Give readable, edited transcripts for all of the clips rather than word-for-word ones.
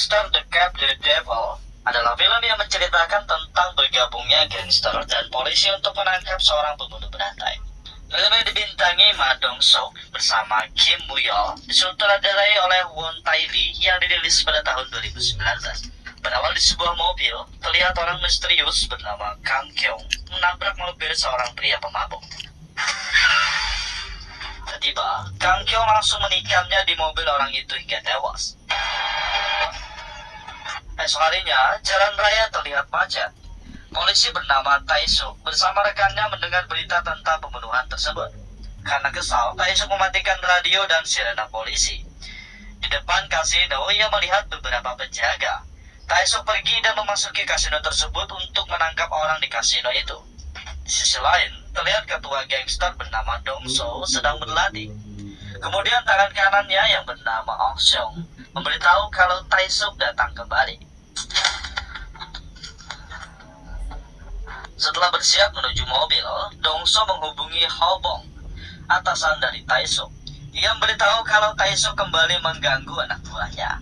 Gangster The Cab The Devil adalah film yang menceritakan tentang bergabungnya gangster dan polisi untuk menangkap seorang pembunuh berantai. Film yang dibintangi Ma Dong-seok bersama Kim Woo-yeol, disutradarai oleh Won Tae-lee yang dirilis pada tahun 2019. Berawal di sebuah mobil, terlihat orang misterius bernama Kang Kyung menabrak mobil seorang pria pemabuk. Tiba-tiba, Kang Kyung langsung menikamnya di mobil orang itu hingga tewas. Esok harinya, jalan raya terlihat macet. Polisi bernama Tae-suk bersama rekannya mendengar berita tentang pembunuhan tersebut. Karena kesal, Tae-suk mematikan radio dan sirena polisi. Di depan kasino, ia melihat beberapa penjaga. Tae-suk pergi dan memasuki kasino tersebut untuk menangkap orang di kasino itu. Di sisi lain, terlihat ketua gangster bernama Dong-so sedang berlatih. Kemudian tangan kanannya yang bernama Oh-seong memberitahu kalau Tae-suk datang kembali. Setelah bersiap menuju mobil, Dong-so menghubungi Ho-bong, atasan dari Tae-suk. Ia memberitahu kalau Tae-suk kembali mengganggu anak buahnya.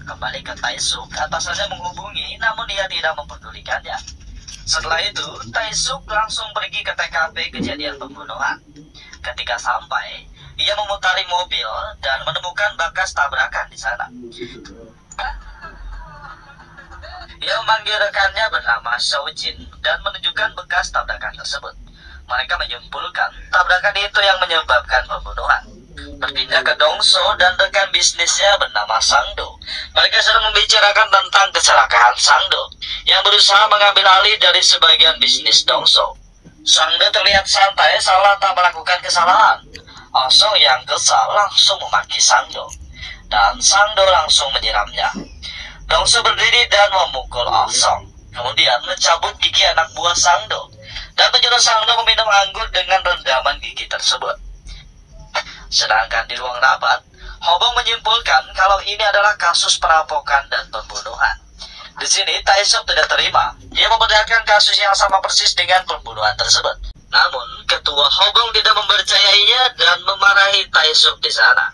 Kembali ke Tae-suk, atasannya menghubungi, namun ia tidak mempedulikannya. Setelah itu, Tae-suk langsung pergi ke TKP kejadian pembunuhan. Ketika sampai, ia memutari mobil dan menemukan bekas tabrakan di sana. Ia memanggil rekannya bernama Seo-jin dan menunjukkan bekas tabrakan tersebut. Mereka menyimpulkan tabrakan itu yang menyebabkan pembunuhan. Berpindah ke Dong-so dan rekan bisnisnya bernama Sang-do. Mereka sedang membicarakan tentang kecelakaan Sang-do yang berusaha mengambil alih dari sebagian bisnis Dong-so. Sang-do terlihat santai seolah tak melakukan kesalahan. Oh-seong yang kesal langsung memaki Sang-do, dan Sang-do langsung menyiramnya. Dong-so berdiri dan memukul Oh-seong, kemudian mencabut gigi anak buah Sang-do dan menyuruh Sang-do meminum anggur dengan rendaman gigi tersebut. Sedangkan di ruang rapat, Ho-bong menyimpulkan kalau ini adalah kasus perampokan dan pembunuhan. Di sini Tae-suk tidak terima. Dia membenarkan kasus yang sama persis dengan pembunuhan tersebut. Namun, ketua Ho-bong tidak mempercayainya dan memarahi Tae-suk di sana.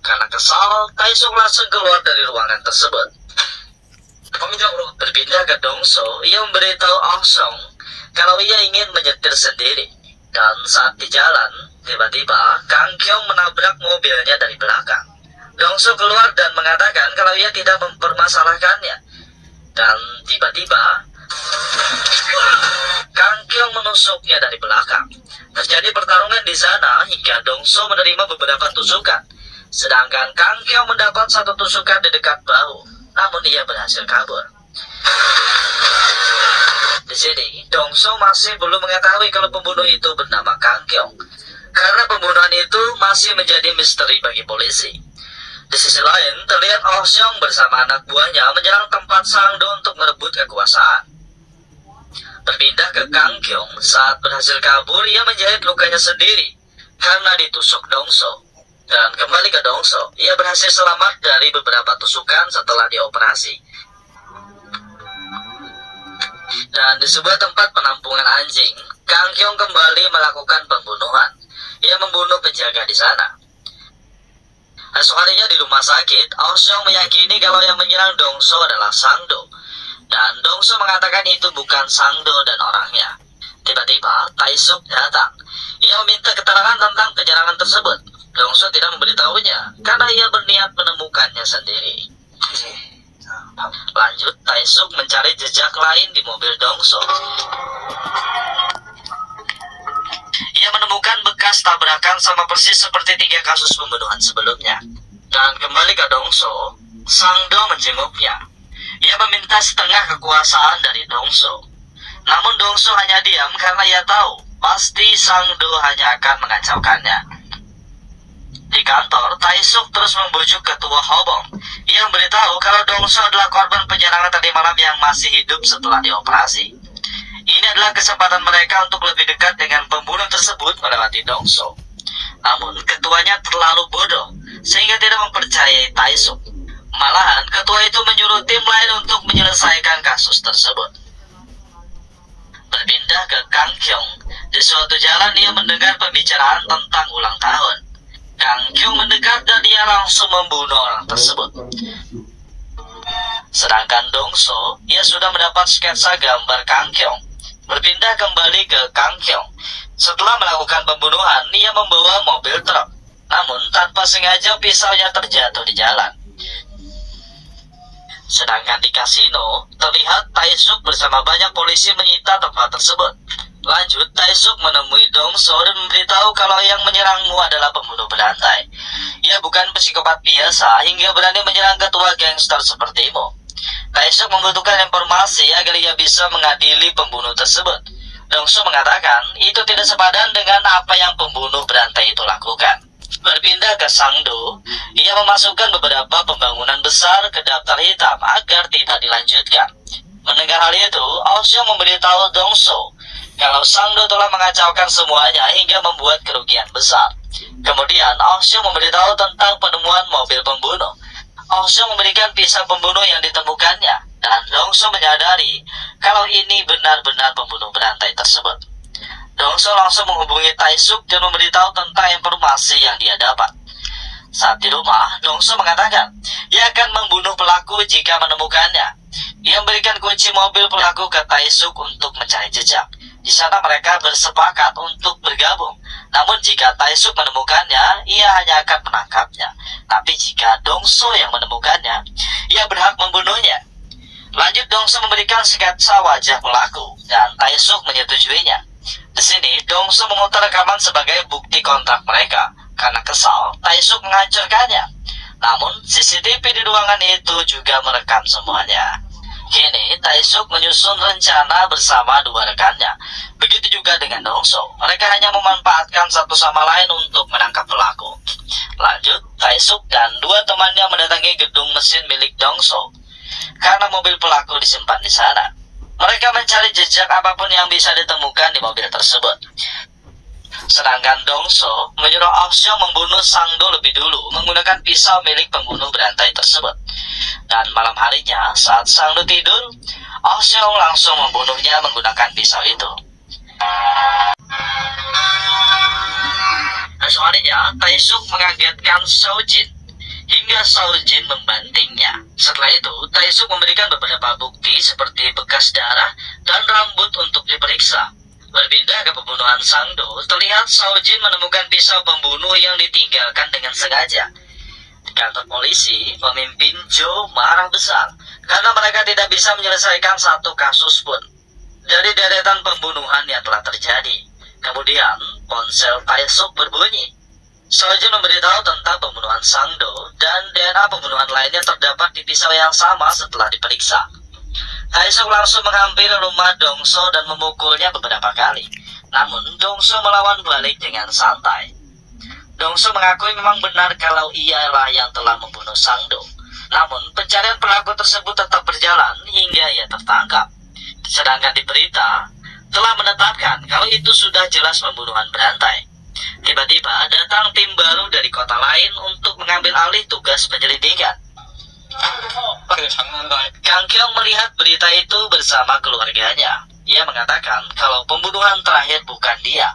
Karena kesal, Tae-suk langsung keluar dari ruangan tersebut. Berpindah ke Dong-so, ia memberitahu Oh-seong kalau ia ingin menyetir sendiri. Dan saat di jalan, tiba-tiba Kang Kyung menabrak mobilnya dari belakang. Dong-so keluar dan mengatakan kalau ia tidak mempermasalahkannya. Dan tiba-tiba Kang Kyung menusuknya dari belakang. Terjadi pertarungan di sana hingga Dong-so menerima beberapa tusukan. Sedangkan Kang Kyung mendapat satu tusukan di dekat bahu, namun ia berhasil kabur. Di sini, Dong-so masih belum mengetahui kalau pembunuh itu bernama Kang Kyung, karena pembunuhan itu masih menjadi misteri bagi polisi. Di sisi lain, terlihat Oh-seong bersama anak buahnya menyerang tempat Sang-do untuk merebut kekuasaan. Berpindah ke Kang Kyung, saat berhasil kabur, ia menjahit lukanya sendiri karena ditusuk Dong-so. Dan kembali ke Dong-so, ia berhasil selamat dari beberapa tusukan setelah dioperasi. Dan di sebuah tempat penampungan anjing, Kang Kyung kembali melakukan pembunuhan. Ia membunuh penjaga di sana. Esok harinya di rumah sakit, Oh-seong meyakini kalau yang menyerang Dong-so adalah Sang-do. Dan Dong-so mengatakan itu bukan Sang-do dan orangnya. Tiba-tiba, Tae-suk datang. Ia meminta keterangan tentang penyerangan tersebut. Dong-so tidak memberitahunya karena ia berniat menemukannya sendiri. Lanjut, Tae-suk mencari jejak lain di mobil Dong-so. Ia menemukan bekas tabrakan sama persis seperti 3 kasus pembunuhan sebelumnya. Dan kembali ke Dong-so, Sang-do menjenguknya. Ia meminta setengah kekuasaan dari Dong-so. Namun Dong-so hanya diam karena ia tahu pasti Sang-do hanya akan mengacaukannya. Di kantor, Tae-suk terus membujuk ketua Ho-bong. Ia memberitahu kalau Dong-so adalah korban penyerangan tadi malam yang masih hidup setelah dioperasi. Ini adalah kesempatan mereka untuk lebih dekat dengan pembunuh tersebut melewati Dong-so. Namun, ketuanya terlalu bodoh, sehingga tidak mempercayai Tae-suk. Malahan, ketua itu menyuruh tim lain untuk menyelesaikan kasus tersebut. Berpindah ke Kang Kyung, di suatu jalan ia mendengar pembicaraan tentang ulang tahun. Kang Kyung mendekat dan dia langsung membunuh orang tersebut. Sedangkan Dongso, ia sudah mendapat sketsa gambar Kang Kyong. Berpindah kembali ke Kang Kyong. Setelah melakukan pembunuhan, ia membawa mobil truk. Namun tanpa sengaja pisaunya terjatuh di jalan. Sedangkan di kasino, terlihat Taesuk bersama banyak polisi menyita tempat tersebut. Lanjut, Taesuk menemui Dongso dan memberitahu kalau yang menyerangmu adalah pembunuh berantai. Ia bukan psikopat biasa hingga berani menyerang ketua gangster sepertimu. Taesuk membutuhkan informasi agar ia bisa mengadili pembunuh tersebut. Dongso mengatakan itu tidak sepadan dengan apa yang pembunuh berantai itu lakukan. Berpindah ke Sangdo, ia memasukkan beberapa pembangunan besar ke daftar hitam agar tidak dilanjutkan. Mendengar hal itu, Aosyong memberitahu Dongso kalau Sangdo telah mengacaukan semuanya hingga membuat kerugian besar. Kemudian Aosyong memberitahu tentang penemuan mobil pembunuh. Aosyong memberikan pisau pembunuh yang ditemukannya, dan Dongso menyadari kalau ini benar-benar pembunuh berantai tersebut. Dongso langsung menghubungi Taesuk dan memberitahu tentang informasi yang dia dapat. Saat di rumah, Dongso mengatakan ia akan membunuh pelaku jika menemukannya. Ia memberikan kunci mobil pelaku ke Taesuk untuk mencari jejak. Di sana mereka bersepakat untuk bergabung. Namun jika Taesuk menemukannya, ia hanya akan menangkapnya. Tapi jika Dongso yang menemukannya, ia berhak membunuhnya. Lanjut, Dongso memberikan sketsa wajah pelaku dan Taesuk menyetujuinya. Di sini, Dongso memutar rekaman sebagai bukti kontrak mereka. Karena kesal, Taesuk menghancurkannya. Namun, CCTV di ruangan itu juga merekam semuanya. Kini, Taesuk menyusun rencana bersama dua rekannya. Begitu juga dengan Dongso. Mereka hanya memanfaatkan satu sama lain untuk menangkap pelaku. Lanjut, Taesuk dan dua temannya mendatangi gedung mesin milik Dongso. Karena mobil pelaku disimpan di sana. Mereka mencari jejak apapun yang bisa ditemukan di mobil tersebut. Sedangkan Dongso menyuruh Aosyong membunuh Sangdo lebih dulu menggunakan pisau milik pembunuh berantai tersebut. Dan malam harinya, saat Sangdo tidur, Aosyong langsung membunuhnya menggunakan pisau itu. Esok harinya, Taesuk mengagetkan Seojin hingga Seojin membantingnya. Setelah itu, Taesuk memberikan beberapa bukti seperti bekas darah dan rambut untuk diperiksa. Berpindah ke pembunuhan Sangdo, terlihat Seojin menemukan pisau pembunuh yang ditinggalkan dengan sengaja. Di kantor polisi, pemimpin Jo marah besar karena mereka tidak bisa menyelesaikan satu kasus pun dari deretan pembunuhan yang telah terjadi. Kemudian, ponsel Taesuk berbunyi. Seojin memberitahu tentang pembunuhan Sangdo dan DNA pembunuhan lainnya terdapat di pisau yang sama setelah diperiksa. Taesuk langsung menghampiri rumah Dongso dan memukulnya beberapa kali. Namun Dongso melawan balik dengan santai. Dongso mengakui memang benar kalau ialah yang telah membunuh Sangdo. Namun pencarian pelaku tersebut tetap berjalan hingga ia tertangkap. Sedangkan di berita telah menetapkan kalau itu sudah jelas pembunuhan berantai. Tiba-tiba datang tim baru dari kota lain untuk mengambil alih tugas penyelidikan. Kang Kyong melihat berita itu bersama keluarganya. Ia mengatakan kalau pembunuhan terakhir bukan dia.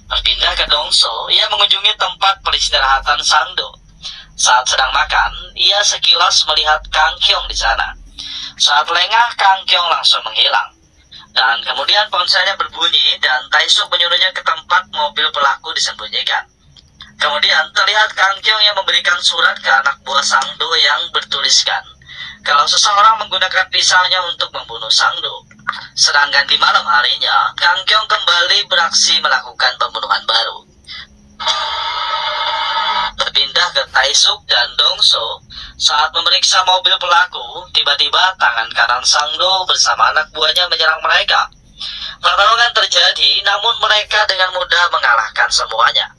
Berpindah ke Dongso, ia mengunjungi tempat peristirahatan Sangdo. Saat sedang makan, ia sekilas melihat Kang Kyong di sana. Saat lengah, Kang Kyong langsung menghilang. Dan kemudian ponselnya berbunyi dan Taesuk menyuruhnya ke tempat mobil pelaku disembunyikan. Kemudian terlihat Kang Kyong yang memberikan surat ke anak buah Sangdo yang bertuliskan kalau seseorang menggunakan pisaunya untuk membunuh Sangdo. Sedangkan di malam harinya, Kang Kyong kembali beraksi melakukan pembunuhan baru. Berpindah ke Taesuk dan Dongso, saat memeriksa mobil pelaku, tiba-tiba tangan kanan Sangdo bersama anak buahnya menyerang mereka. Pertarungan terjadi, namun mereka dengan mudah mengalahkan semuanya.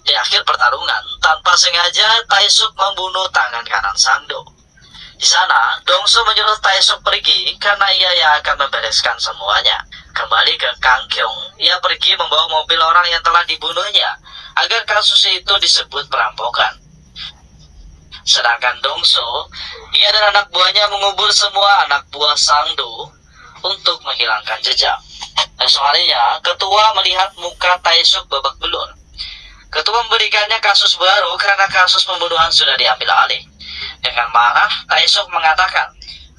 Di akhir pertarungan, tanpa sengaja Taesuk membunuh tangan kanan Sangdo. Di sana, Dongso menyuruh Taesuk pergi karena ia yang akan membereskan semuanya. Kembali ke Kang Kyong, ia pergi membawa mobil orang yang telah dibunuhnya agar kasus itu disebut perampokan. Sedangkan Dongso, ia dan anak buahnya mengubur semua anak buah Sangdo untuk menghilangkan jejak. Esok harinya, ketua melihat muka Taesuk babak belur. Ketua memberikannya kasus baru karena kasus pembunuhan sudah diambil alih. Dengan marah, Taesuk mengatakan,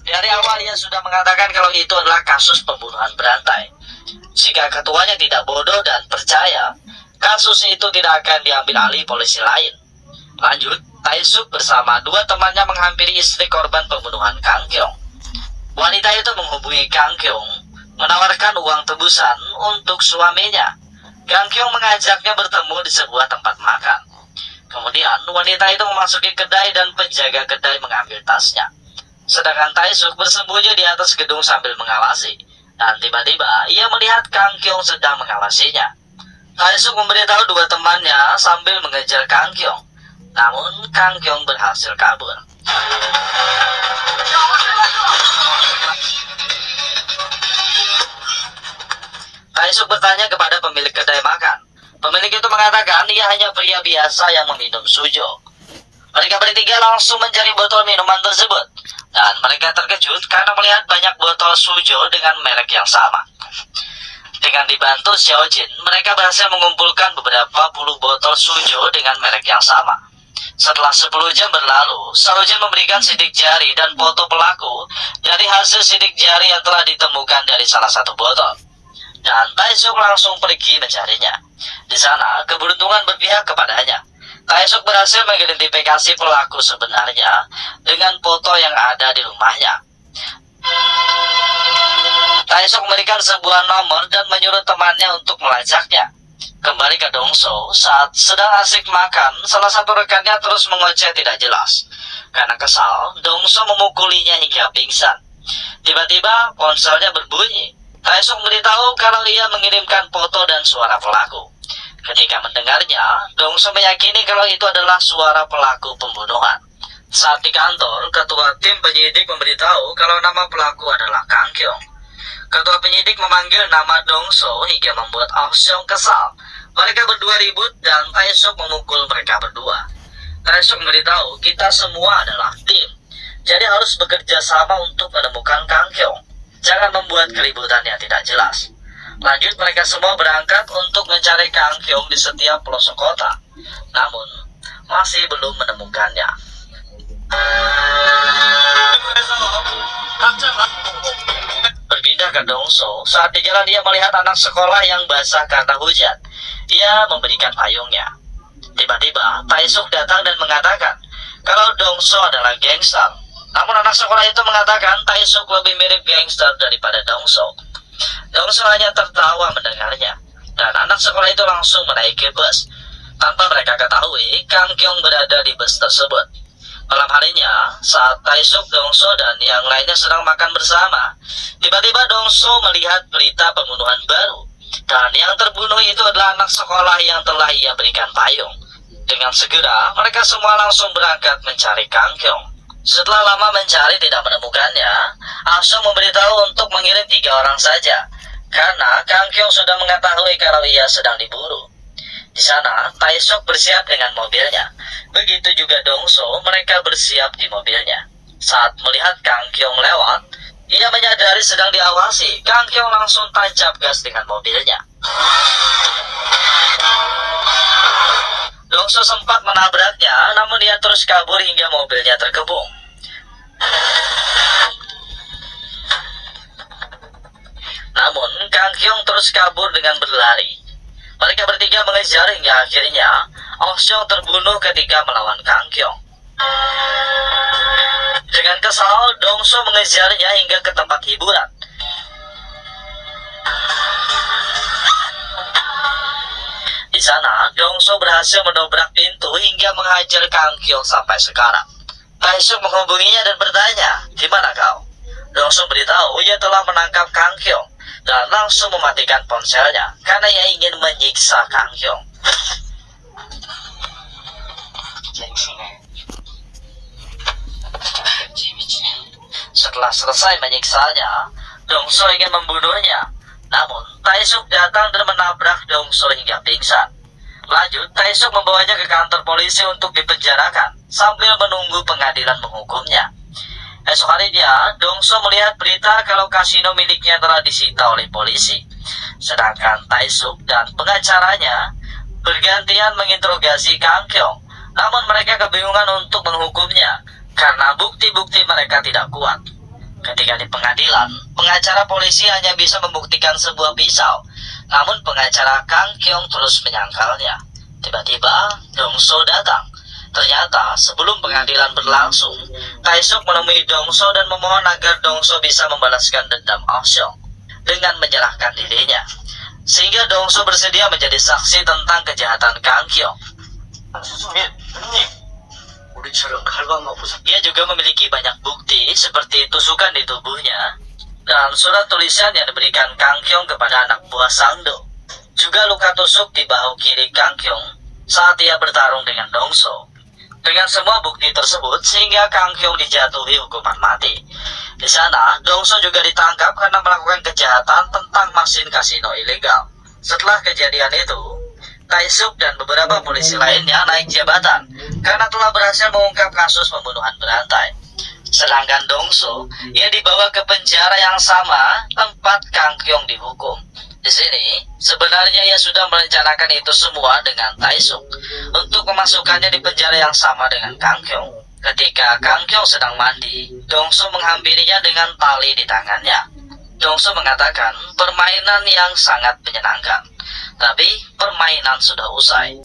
dari awal ia sudah mengatakan kalau itu adalah kasus pembunuhan berantai. Jika ketuanya tidak bodoh dan percaya, kasus itu tidak akan diambil alih polisi lain. Lanjut, Taesuk bersama dua temannya menghampiri istri korban pembunuhan Kang Kyung. Wanita itu menghubungi Kang Kyung, menawarkan uang tebusan untuk suaminya. Kang Kyung mengajaknya bertemu di sebuah tempat makan. Kemudian wanita itu memasuki kedai dan penjaga kedai mengambil tasnya. Sedangkan Taesuk bersembunyi di atas gedung sambil mengawasi. Dan tiba-tiba ia melihat Kang Kyung sedang mengawasinya. Taesuk memberitahu dua temannya sambil mengejar Kang Kyung. Namun Kang Kyung berhasil kabur. Taesuk bertanya kepada pemilik kedai makan. Pemilik itu mengatakan ia hanya pria biasa yang meminum sujo. Mereka bertiga langsung mencari botol minuman tersebut. Dan mereka terkejut karena melihat banyak botol sujo dengan merek yang sama. Dengan dibantu Xiao Jin, mereka berhasil mengumpulkan beberapa puluh botol sujo dengan merek yang sama. Setelah 10 jam berlalu, Xiao Jin memberikan sidik jari dan foto pelaku dari hasil sidik jari yang telah ditemukan dari salah satu botol. Dan Taesuk langsung pergi mencarinya. Di sana, keberuntungan berpihak kepadanya. Taesuk berhasil mengidentifikasi pelaku sebenarnya dengan foto yang ada di rumahnya. Taesuk memberikan sebuah nomor dan menyuruh temannya untuk melacaknya. Kembali ke Dongso, saat sedang asik makan, salah satu rekannya terus mengoceh tidak jelas. Karena kesal, Dongso memukulinya hingga pingsan. Tiba-tiba ponselnya berbunyi. Taesuk memberitahu kalau ia mengirimkan foto dan suara pelaku. Ketika mendengarnya, Dongso meyakini kalau itu adalah suara pelaku pembunuhan. Saat di kantor, ketua tim penyidik memberitahu kalau nama pelaku adalah Kang Kyung. Ketua penyidik memanggil nama Dongso hingga membuat Oh Seong kesal. Mereka berdua ribut dan Taesuk memukul mereka berdua. Taesuk memberitahu kita semua adalah tim, jadi harus bekerja sama untuk menemukan Kang Kyung. Jangan membuat keributan yang tidak jelas. Lanjut, mereka semua berangkat untuk mencari Kang Kyung di setiap pelosok kota. Namun, masih belum menemukannya. Berpindah ke Dongso, saat di jalan dia melihat anak sekolah yang basah karena hujan. Ia memberikan payungnya. Tiba-tiba, Taesuk datang dan mengatakan kalau Dongso adalah gangster. Namun anak sekolah itu mengatakan Taesuk lebih mirip gangster daripada Dongso. Dongso hanya tertawa mendengarnya, dan anak sekolah itu langsung menaiki bus. Tanpa mereka ketahui, Kang Kyung berada di bus tersebut. Malam harinya, saat Taesuk, Dongso, dan yang lainnya sedang makan bersama, tiba-tiba Dongso melihat berita pembunuhan baru. Dan yang terbunuh itu adalah anak sekolah yang telah ia berikan payung. Dengan segera, mereka semua langsung berangkat mencari Kang Kyung. Setelah lama mencari tidak menemukannya, Ah Seong memberitahu untuk mengirim 3 orang saja, karena Kang Kyung sudah mengetahui kalau ia sedang diburu. Di sana, Taesuk bersiap dengan mobilnya. Begitu juga Dongso, mereka bersiap di mobilnya. Saat melihat Kang Kyung lewat, ia menyadari sedang diawasi. Kang Kyung langsung tancap gas dengan mobilnya. Dongso sempat menabraknya, namun dia terus kabur hingga mobilnya terkepung. Namun, Kang Kyung terus kabur dengan berlari. Mereka bertiga mengejar hingga akhirnya Oh Seong terbunuh ketika melawan Kang Kyung. Dengan kesal, Dongso mengejarnya hingga ke tempat hiburan. Di sana, Dongso berhasil mendobrak pintu hingga menghajar Kang Kyung sampai sekarang. Taesuk menghubunginya dan bertanya, "Di mana kau?" Dongso beritahu ia telah menangkap Kang Kyung dan langsung mematikan ponselnya karena ia ingin menyiksa Kang Kyung. Setelah selesai menyiksanya, Dongso ingin membunuhnya. Namun, Taesuk datang dan menabrak Dongso hingga pingsan. Lanjut, Taesuk membawanya ke kantor polisi untuk dipenjarakan sambil menunggu pengadilan menghukumnya. Esok harinya, Dongso melihat berita kalau kasino miliknya telah disita oleh polisi. Sedangkan Taesuk dan pengacaranya bergantian menginterogasi Kang Kyung. Namun mereka kebingungan untuk menghukumnya karena bukti-bukti mereka tidak kuat. Ketika di pengadilan, pengacara polisi hanya bisa membuktikan sebuah pisau. Namun pengacara Kang Kyung terus menyangkalnya. Tiba-tiba, Dongso datang. Ternyata, sebelum pengadilan berlangsung, Taesuk menemui Dongso dan memohon agar Dongso bisa membalaskan dendam Oh Seong dengan menyerahkan dirinya. Sehingga Dongso bersedia menjadi saksi tentang kejahatan Kang Kyung. Ia juga memiliki banyak bukti seperti tusukan di tubuhnya dan surat tulisan yang diberikan Kang Kyung kepada anak buah Sangdo. Juga luka tusuk di bahu kiri Kang Kyung saat ia bertarung dengan Dongso. Dengan semua bukti tersebut, sehingga Kang Kyung dijatuhi hukuman mati. Di sana, Dongso juga ditangkap karena melakukan kejahatan tentang mesin kasino ilegal. Setelah kejadian itu, Taesuk dan beberapa polisi lainnya naik jabatan karena telah berhasil mengungkap kasus pembunuhan berantai. Sedangkan Dongso, ia dibawa ke penjara yang sama tempat Kang Kyung dihukum. Di sini, sebenarnya ia sudah merencanakan itu semua dengan Taesuk untuk memasukkannya di penjara yang sama dengan Kang Kyung. Ketika Kang Kyung sedang mandi, Dongso menghampirinya dengan tali di tangannya. Dongso mengatakan permainan yang sangat menyenangkan, tapi permainan sudah usai.